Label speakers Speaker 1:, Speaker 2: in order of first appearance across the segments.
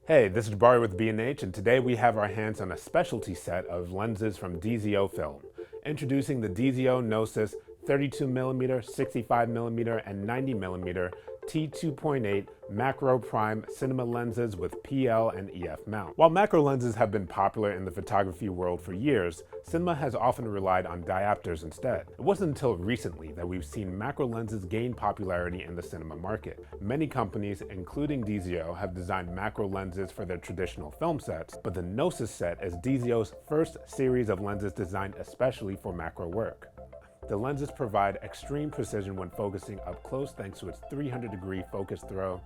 Speaker 1: Hey, this is Jabari with B&H, and today we have our hands on a specialty set of lenses from DZOFilm. Introducing the DZO Gnosis 32mm, 65mm, and 90mm T2.8 macro prime cinema lenses with PL and EF mount. While macro lenses have been popular in the photography world for years, cinema has often relied on diopters instead. It wasn't until recently that we've seen macro lenses gain popularity in the cinema market. Many companies, including DZO, have designed macro lenses for their traditional film sets, but the Gnosis set is DZO's first series of lenses designed especially for macro work. The lenses provide extreme precision when focusing up close thanks to its 300-degree focus throw,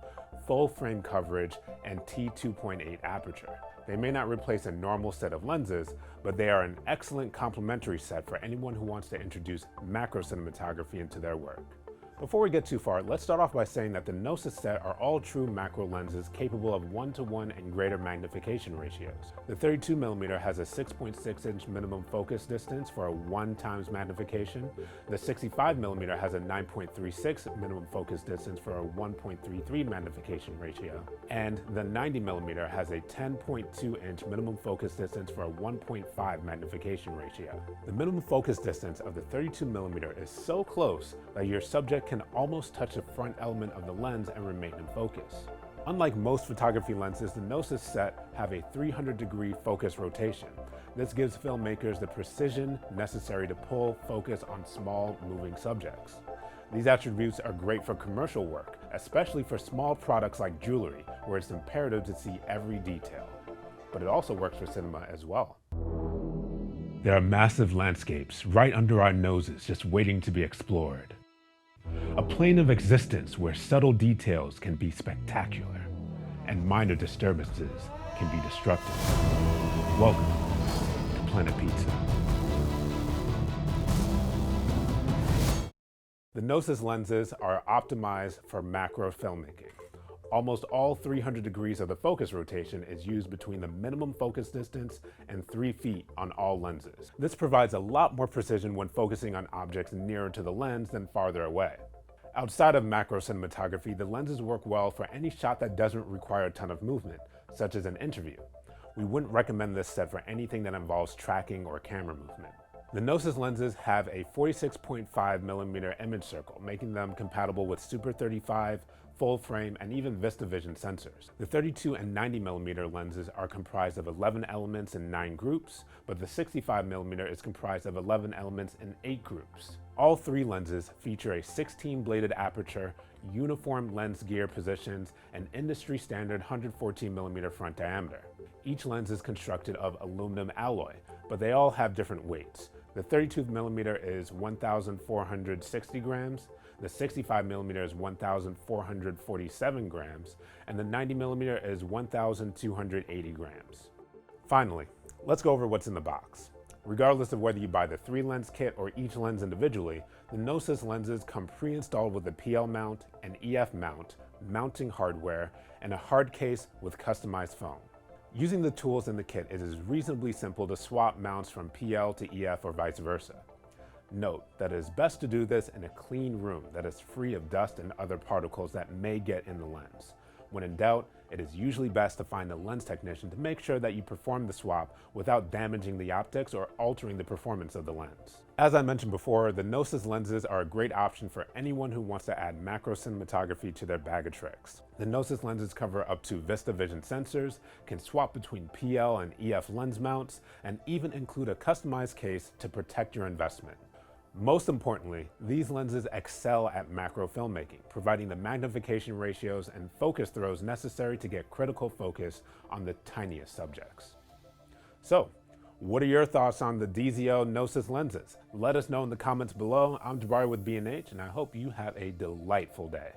Speaker 1: full frame coverage, and T2.8 aperture. They may not replace a normal set of lenses, but they are an excellent complementary set for anyone who wants to introduce macro cinematography into their work. Before we get too far, let's start off by saying that the Gnosis set are all true macro lenses capable of 1:1 and greater magnification ratios. The 32mm has a 6.6-inch minimum focus distance for a 1x magnification. The 65mm has a 9.36 minimum focus distance for a 1.33 magnification ratio. And the 90mm has a 10.2-inch minimum focus distance for a 1.5 magnification ratio. The minimum focus distance of the 32mm is so close that your subject can almost touch the front element of the lens and remain in focus. Unlike most photography lenses, the Gnosis set have a 300-degree focus rotation. This gives filmmakers the precision necessary to pull focus on small, moving subjects. These attributes are great for commercial work, especially for small products like jewelry, where it's imperative to see every detail. But it also works for cinema as well. There are massive landscapes right under our noses just waiting to be explored. A plane of existence where subtle details can be spectacular and minor disturbances can be destructive. Welcome to Planet Pizza. The Gnosis lenses are optimized for macro filmmaking. Almost all 300 degrees of the focus rotation is used between the minimum focus distance and 3 feet on all lenses. This provides a lot more precision when focusing on objects nearer to the lens than farther away. Outside of macro cinematography, the lenses work well for any shot that doesn't require a ton of movement, such as an interview. We wouldn't recommend this set for anything that involves tracking or camera movement. The Gnosis lenses have a 46.5mm image circle, making them compatible with Super 35, full frame, and even VistaVision sensors. The 32 and 90mm lenses are comprised of 11 elements in 9 groups, but the 65mm is comprised of 11 elements in 8 groups. All 3 lenses feature a 16-bladed aperture, uniform lens gear positions, and industry-standard 114mm front diameter. Each lens is constructed of aluminum alloy, but they all have different weights. The 32mm is 1,460 grams, the 65mm is 1,447 grams, and the 90mm is 1,280 grams. Finally, let's go over what's in the box. Regardless of whether you buy the 3-lens kit or each lens individually, the Gnosis lenses come pre-installed with a PL mount, an EF mount, mounting hardware, and a hard case with customized foam. Using the tools in the kit, it is reasonably simple to swap mounts from PL to EF or vice versa. Note that it is best to do this in a clean room that is free of dust and other particles that may get in the lens. When in doubt, it is usually best to find a lens technician to make sure that you perform the swap without damaging the optics or altering the performance of the lens. As I mentioned before, the Gnosis lenses are a great option for anyone who wants to add macro cinematography to their bag of tricks. The Gnosis lenses cover up to VistaVision sensors, can swap between PL and EF lens mounts, and even include a customized case to protect your investment. Most importantly, these lenses excel at macro filmmaking, providing the magnification ratios and focus throws necessary to get critical focus on the tiniest subjects. So, what are your thoughts on the DZO Gnosis lenses? Let us know in the comments below. I'm Jabari with B&H, and I hope you have a delightful day.